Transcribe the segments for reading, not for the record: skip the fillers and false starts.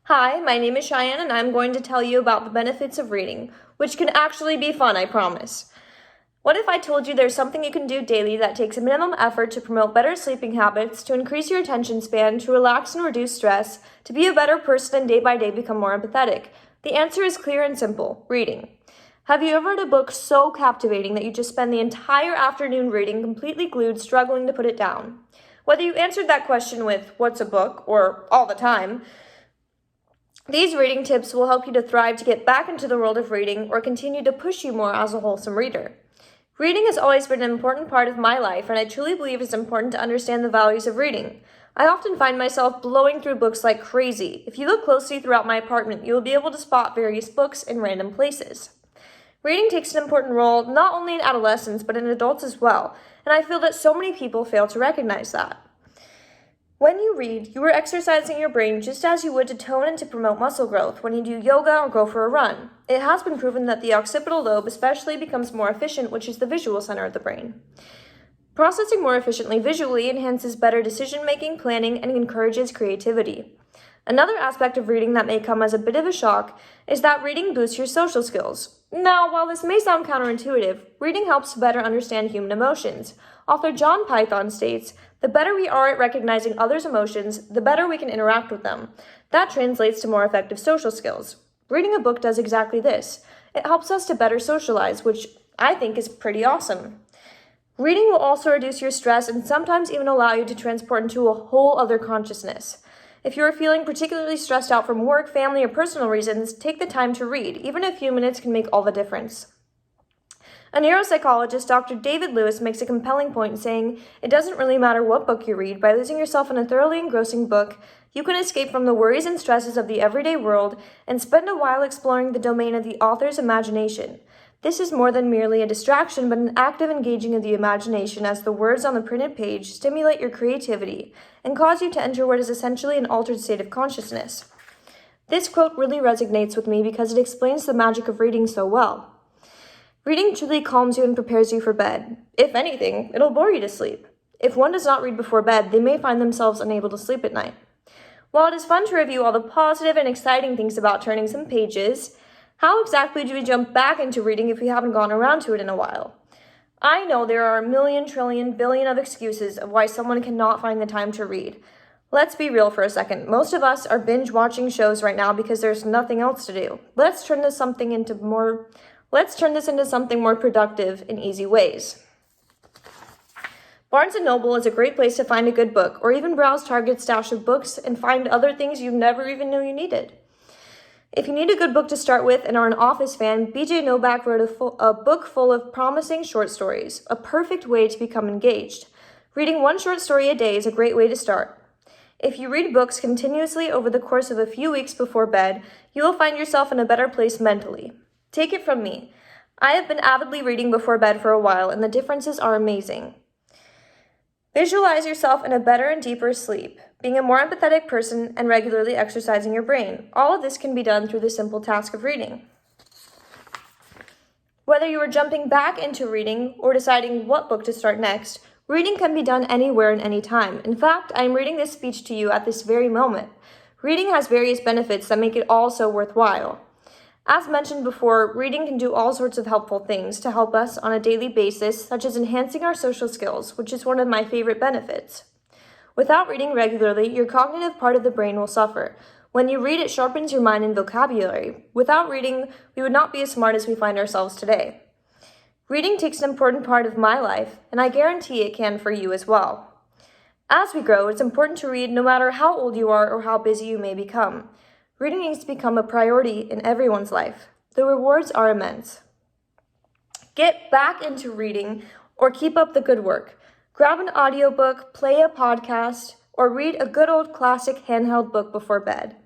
Hi, my name is Cheyenne, and I'm going to tell you about the benefits of reading, which can actually be fun, I promise. What if I told you there's something you can do daily that takes a minimum effort to promote better sleeping habits, to increase your attention span, to relax and reduce stress, to be a better person and day by day become more empathetic? The answer is clear and simple: reading. Have you ever read a book so captivating that you just spend the entire afternoon reading, completely glued, struggling to put it down? Whether you answered that question with, "What's a book?" or "all the time," these reading tips will help you to thrive, to get back into the world of reading, or continue to push you more as a wholesome reader. Reading has always been an important part of my life, and I truly believe it's important to understand the values of reading. I often find myself blowing through books like crazy. If you look closely throughout my apartment, you will be able to spot various books in random places. Reading takes an important role not only in adolescents, but in adults as well, and I feel that so many people fail to recognize that. When you read, you are exercising your brain just as you would to tone and to promote muscle growth when you do yoga or go for a run. It has been proven that the occipital lobe especially becomes more efficient, which is the visual center of the brain. Processing more efficiently visually enhances better decision-making, planning, and encourages creativity. Another aspect of reading that may come as a bit of a shock is that reading boosts your social skills. Now, while this may sound counterintuitive, reading helps to better understand human emotions. Author John Python states, "The better we are at recognizing others' emotions, the better we can interact with them. That translates to more effective social skills." Reading a book does exactly this. It helps us to better socialize, which I think is pretty awesome. Reading will also reduce your stress and sometimes even allow you to transport into a whole other consciousness. If you are feeling particularly stressed out from work, family, or personal reasons, take the time to read. Even a few minutes can make all the difference. A neuropsychologist, Dr. David Lewis, makes a compelling point saying, "It doesn't really matter what book you read. By losing yourself in a thoroughly engrossing book, you can escape from the worries and stresses of the everyday world and spend a while exploring the domain of the author's imagination. This is more than merely a distraction, but an active engaging of the imagination as the words on the printed page stimulate your creativity and cause you to enter what is essentially an altered state of consciousness." This quote really resonates with me because it explains the magic of reading so well. Reading truly calms you and prepares you for bed. If anything, it'll bore you to sleep. If one does not read before bed, they may find themselves unable to sleep at night. While it is fun to review all the positive and exciting things about turning some pages, how exactly do we jump back into reading if we haven't gone around to it in a while? I know there are a million, trillion, billion of excuses of why someone cannot find the time to read. Let's be real for a second. Most of us are binge watching shows right now because there's nothing else to do. Let's turn this into something more productive in easy ways. Barnes & Noble is a great place to find a good book, or even browse Target's stash of books and find other things you never even knew you needed. If you need a good book to start with and are an Office fan, B.J. Novak wrote a book full of promising short stories, a perfect way to become engaged. Reading one short story a day is a great way to start. If you read books continuously over the course of a few weeks before bed, you will find yourself in a better place mentally. Take it from me. I have been avidly reading before bed for a while, and the differences are amazing. Visualize yourself in a better and deeper sleep, being a more empathetic person, and regularly exercising your brain. All of this can be done through the simple task of reading. Whether you are jumping back into reading or deciding what book to start next, reading can be done anywhere and anytime. In fact, I am reading this speech to you at this very moment. Reading has various benefits that make it all so worthwhile. As mentioned before, reading can do all sorts of helpful things to help us on a daily basis, such as enhancing our social skills, which is one of my favorite benefits. Without reading regularly, your cognitive part of the brain will suffer. When you read, it sharpens your mind and vocabulary. Without reading, we would not be as smart as we find ourselves today. Reading takes an important part of my life, and I guarantee it can for you as well. As we grow, it's important to read no matter how old you are or how busy you may become. Reading needs to become a priority in everyone's life. The rewards are immense. Get back into reading or keep up the good work. Grab an audiobook, play a podcast, or read a good old classic handheld book before bed.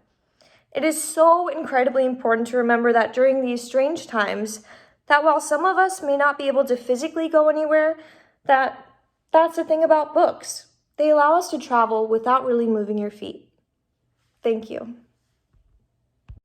It is so incredibly important to remember that during these strange times, that while some of us may not be able to physically go anywhere, that's the thing about books. They allow us to travel without really moving your feet. Thank you.